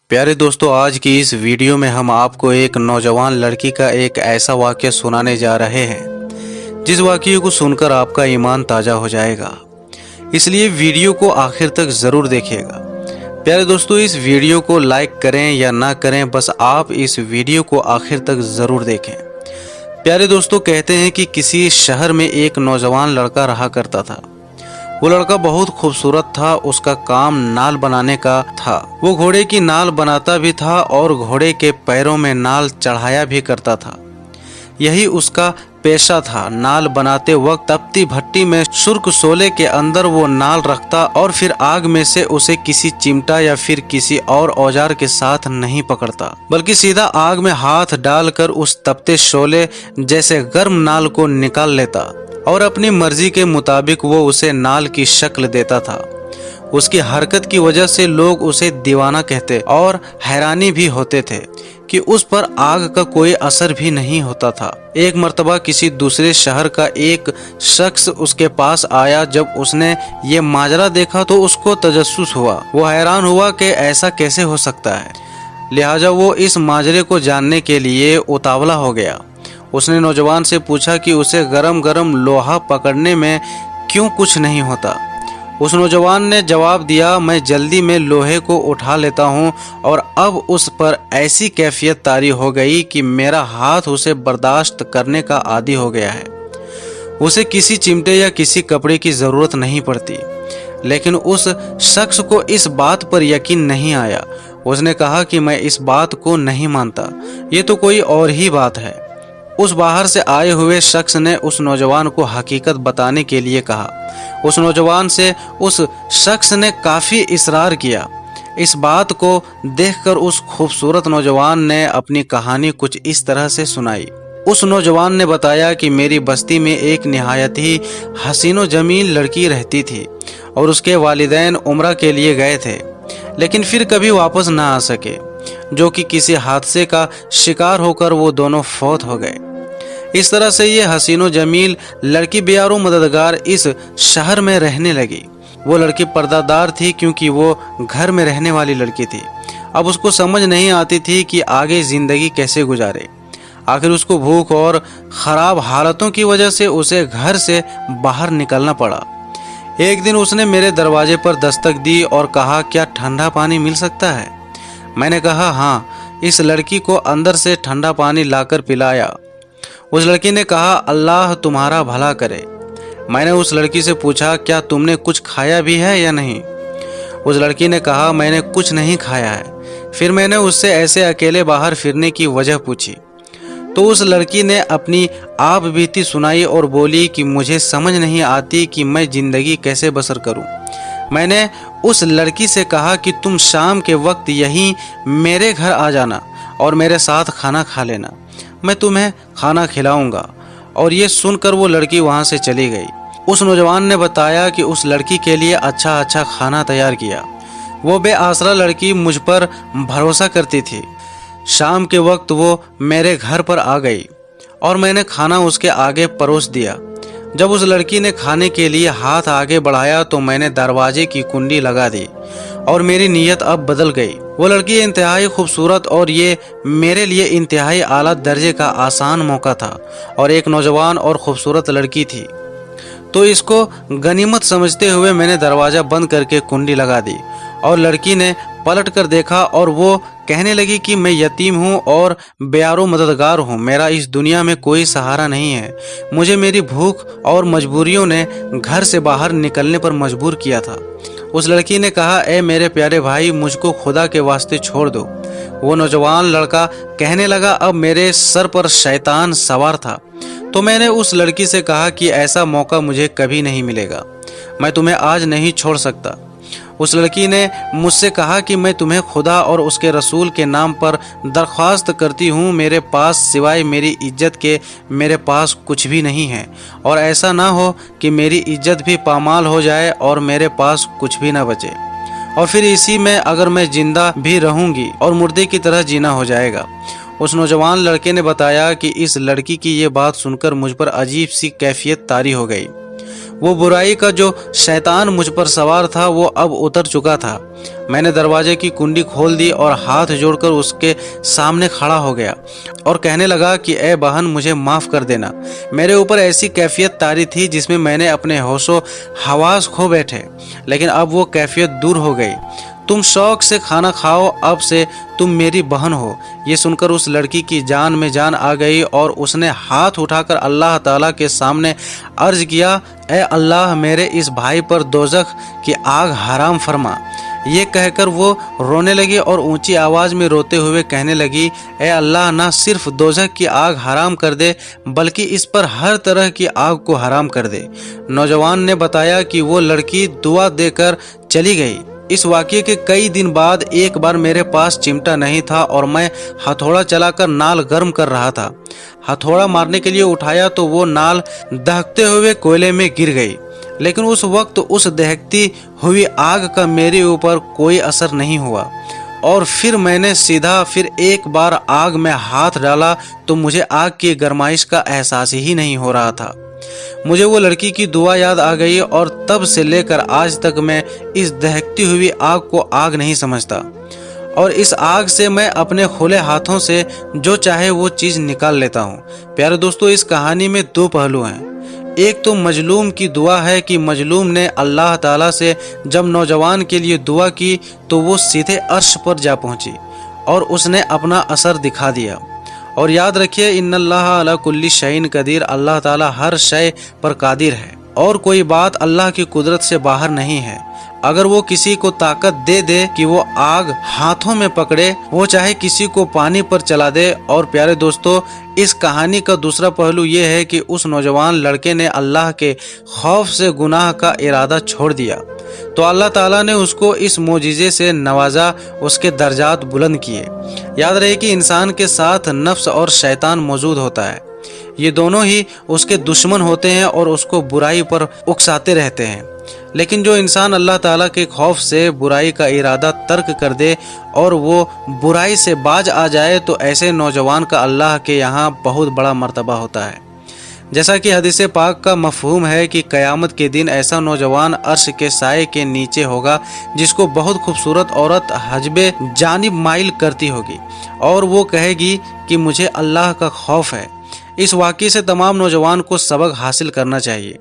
प्यारे दोस्तों, आज की इस वीडियो में हम आपको एक नौजवान लड़की का एक ऐसा वाक़या सुनाने जा रहे हैं जिस वाक़ये को सुनकर आपका ईमान ताज़ा हो जाएगा। इसलिए वीडियो को आखिर तक ज़रूर देखिएगा। प्यारे दोस्तों, इस वीडियो को लाइक करें या ना करें, बस आप इस वीडियो को आखिर तक ज़रूर देखें। प्यारे दोस्तों, कहते हैं कि किसी शहर में एक नौजवान लड़का रहा करता था। वो लड़का बहुत खूबसूरत था। उसका काम नाल बनाने का था। वो घोड़े की नाल बनाता भी था और घोड़े के पैरों में नाल चढ़ाया भी करता था। यही उसका पेशा था। नाल बनाते वक्त तपती भट्टी में सुर्ख शोले के अंदर वो नाल रखता और फिर आग में से उसे किसी चिमटा या फिर किसी और औजार के साथ नहीं पकड़ता, बल्कि सीधा आग में हाथ डालकर उस तपते शोले जैसे गर्म नाल को निकाल लेता और अपनी मर्जी के मुताबिक वो उसे नाल की शक्ल देता था। उसकी हरकत की वजह से लोग उसे दीवाना कहते और हैरानी भी होते थे कि उस पर आग का कोई असर भी नहीं होता था। एक मर्तबा किसी दूसरे शहर का एक शख्स उसके पास आया। जब उसने ये माजरा देखा तो उसको तजस्सुस हुआ। वो हैरान हुआ कि ऐसा कैसे हो सकता है। लिहाजा वो इस माजरे को जानने के लिए उतावला हो गया। उसने नौजवान से पूछा कि उसे गरम गरम लोहा पकड़ने में क्यों कुछ नहीं होता। उस नौजवान ने जवाब दिया, मैं जल्दी में लोहे को उठा लेता हूँ और अब उस पर ऐसी कैफियत तारी हो गई कि मेरा हाथ उसे बर्दाश्त करने का आदी हो गया है। उसे किसी चिमटे या किसी कपड़े की ज़रूरत नहीं पड़ती। लेकिन उस शख्स को इस बात पर यकीन नहीं आया। उसने कहा कि मैं इस बात को नहीं मानता, ये तो कोई और ही बात है। उस बाहर से आए हुए शख्स ने उस नौजवान को हकीकत बताने के लिए कहा। उस नौजवान से उस शख्स ने काफ़ी इसरार किया। इस बात को देखकर उस खूबसूरत नौजवान ने अपनी कहानी कुछ इस तरह से सुनाई। उस नौजवान ने बताया कि मेरी बस्ती में एक निहायत ही हसीनो जमील लड़की रहती थी और उसके वालिदैन उम्रा के लिए गए थे, लेकिन फिर कभी वापस ना आ सके, जो कि किसी हादसे का शिकार होकर वो दोनों फौत हो गए। इस तरह से ये हसीनो जमील लड़की बेयारो मददगार इस शहर में रहने लगी। वो लड़की पर्दादार थी क्योंकि वो घर में रहने वाली लड़की थी। अब उसको समझ नहीं आती थी कि आगे ज़िंदगी कैसे गुजारे। आखिर उसको भूख और ख़राब हालतों की वजह से उसे घर से बाहर निकलना पड़ा। एक दिन उसने मेरे दरवाजे पर दस्तक दी और कहा, क्या ठंडा पानी मिल सकता है? मैंने कहा हाँ। इस लड़की को अंदर से ठंडा पानी लाकर पिलाया। उस लड़की ने कहा, अल्लाह तुम्हारा भला करे। मैंने उस लड़की से पूछा, क्या तुमने कुछ खाया भी है या नहीं? उस लड़की ने कहा, मैंने कुछ नहीं खाया है। फिर मैंने उससे ऐसे अकेले बाहर फिरने की वजह पूछी तो उस लड़की ने अपनी आप बीती सुनाई और बोली कि मुझे समझ नहीं आती कि मैं ज़िंदगी कैसे बसर करूं। मैंने उस लड़की से कहा कि तुम शाम के वक्त यहीं मेरे घर आ जाना और मेरे साथ खाना खा लेना, मैं तुम्हें खाना खिलाऊंगा। और ये सुनकर वो लड़की वहाँ से चली गई। उस नौजवान ने बताया कि उस लड़की के लिए अच्छा अच्छा खाना तैयार किया। वो बेआसरा लड़की मुझ पर भरोसा करती थी। शाम के वक्त वो मेरे घर पर आ गई और मैंने खाना उसके आगे परोस दिया। जब उस लड़की ने खाने के लिए हाथ आगे बढ़ाया तो मैंने दरवाजे की कुंडी लगा दी और मेरी नीयत अब बदल गई। वो लड़की इंतहाई खूबसूरत और ये मेरे लिए इंतहाई आला दर्जे का आसान मौका था और एक नौजवान और खूबसूरत लड़की थी, तो इसको गनीमत समझते हुए मैंने दरवाज़ा बंद करके कुंडी लगा दी। और लड़की ने पलट कर देखा और वो कहने लगी कि मैं यतीम हूँ और बेयारो मददगार हूँ। मेरा इस दुनिया में कोई सहारा नहीं है। मुझे मेरी भूख और मजबूरियों ने घर से बाहर निकलने पर मजबूर किया था। उस लड़की ने कहा, ए मेरे प्यारे भाई, मुझको खुदा के वास्ते छोड़ दो। वो नौजवान लड़का कहने लगा, अब मेरे सर पर शैतान सवार था। तो मैंने उस लड़की से कहा कि ऐसा मौका मुझे कभी नहीं मिलेगा, मैं तुम्हें आज नहीं छोड़ सकता। उस लड़की ने मुझसे कहा कि मैं तुम्हें खुदा और उसके रसूल के नाम पर दरख्वास्त करती हूँ, मेरे पास सिवाय मेरी इज्जत के मेरे पास कुछ भी नहीं है, और ऐसा ना हो कि मेरी इज्जत भी पामाल हो जाए और मेरे पास कुछ भी ना बचे, और फिर इसी में अगर मैं जिंदा भी रहूँगी और मुर्दे की तरह जीना हो जाएगा। उस नौजवान लड़के ने बताया कि इस लड़की की ये बात सुनकर मुझ पर अजीब सी कैफियत तारी हो गई। वो बुराई का जो शैतान मुझ पर सवार था वो अब उतर चुका था। मैंने दरवाजे की कुंडी खोल दी और हाथ जोड़कर उसके सामने खड़ा हो गया और कहने लगा कि ए बहन, मुझे माफ़ कर देना। मेरे ऊपर ऐसी कैफियत तारी थी जिसमें मैंने अपने होशो हवास खो बैठे, लेकिन अब वो कैफियत दूर हो गई। तुम शौक से खाना खाओ, अब से तुम मेरी बहन हो। ये सुनकर उस लड़की की जान में जान आ गई और उसने हाथ उठाकर अल्लाह ताला के सामने अर्ज किया, ए अल्लाह, मेरे इस भाई पर दोज़ख की आग हराम फरमा। ये कहकर वो रोने लगी और ऊंची आवाज़ में रोते हुए कहने लगी, ए अल्लाह, ना सिर्फ दोज़ख की आग हराम कर दे बल्कि इस पर हर तरह की आग को हराम कर दे। नौजवान ने बताया कि वो लड़की दुआ देकर चली गई। इस वाक़ये के कई दिन बाद एक बार मेरे पास चिमटा नहीं था और मैं हथौड़ा चलाकर नाल गर्म कर रहा था। हथौड़ा मारने के लिए उठाया तो वो नाल दहकते हुए कोयले में गिर गई, लेकिन उस वक्त उस दहकती हुई आग का मेरे ऊपर कोई असर नहीं हुआ। और फिर मैंने फिर एक बार आग में हाथ डाला तो मुझे आग की गर्माइश का एहसास ही नहीं हो रहा था। मुझे वो लड़की की दुआ याद आ गई और तब से लेकर आज तक मैं इस दहकती हुई आग को आग नहीं समझता, और इस आग से मैं अपने खुले हाथों से जो चाहे वो चीज़ निकाल लेता हूँ। प्यारे दोस्तों, इस कहानी में दो पहलू हैं। एक तो मजलूम की दुआ है कि मजलूम ने अल्लाह ताला से जब नौजवान के लिए दुआ की तो वो सीधे अर्श पर जा पहुँची और उसने अपना असर दिखा दिया। और याद रखिए, इन्नल्लाह अला कुल्ली शैइन कदीर, अल्लाह ताला हर शय पर कादिर है और कोई बात अल्लाह की कुदरत से बाहर नहीं है। अगर वो किसी को ताकत दे दे कि वो आग हाथों में पकड़े, वो चाहे किसी को पानी पर चला दे। और प्यारे दोस्तों, इस कहानी का दूसरा पहलू ये है कि उस नौजवान लड़के ने अल्लाह के खौफ से गुनाह का इरादा छोड़ दिया तो अल्लाह ताला ने उसको इस मोजिज़े से नवाजा, उसके दर्जात बुलंद किए। याद रहे कि इंसान के साथ नफ्स और शैतान मौजूद होता है। ये दोनों ही उसके दुश्मन होते हैं और उसको बुराई पर उकसाते रहते हैं। लेकिन जो इंसान अल्लाह ताला के खौफ से बुराई का इरादा तर्क कर दे और वो बुराई से बाज आ जाए तो ऐसे नौजवान का अल्लाह के यहाँ बहुत बड़ा मर्तबा होता है। जैसा कि हदीस पाक का मफहूम है कि क़यामत के दिन ऐसा नौजवान अर्श के साए के नीचे होगा जिसको बहुत खूबसूरत औरत हजबे जानिब माइल करती होगी और वो कहेगी कि मुझे अल्लाह का खौफ है। इस वाक़ये से तमाम नौजवान को सबक हासिल करना चाहिए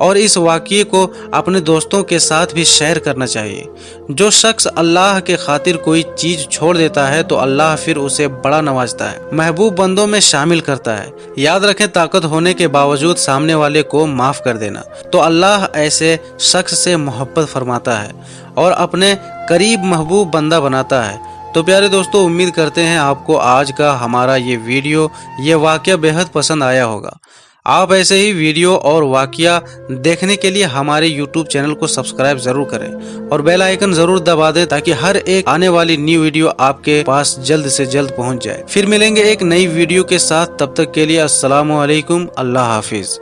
और इस वाक़ये को अपने दोस्तों के साथ भी शेयर करना चाहिए। जो शख्स अल्लाह के खातिर कोई चीज़ छोड़ देता है तो अल्लाह फिर उसे बड़ा नवाजता है, महबूब बंदों में शामिल करता है। याद रखें, ताकत होने के बावजूद सामने वाले को माफ़ कर देना तो अल्लाह ऐसे शख्स से मोहब्बत फरमाता है और अपने करीब महबूब बंदा बनाता है। तो प्यारे दोस्तों, उम्मीद करते हैं आपको आज का हमारा ये वाक़या बेहद पसंद आया होगा। आप ऐसे ही वीडियो और वाक़या देखने के लिए हमारे YouTube चैनल को सब्सक्राइब ज़रूर करें और बेल आइकन ज़रूर दबा दें ताकि हर एक आने वाली न्यू वीडियो आपके पास जल्द से जल्द पहुंच जाए। फिर मिलेंगे एक नई वीडियो के साथ, तब तक के लिए अस्सलामु अलैकुम, अल्लाह हाफिज़।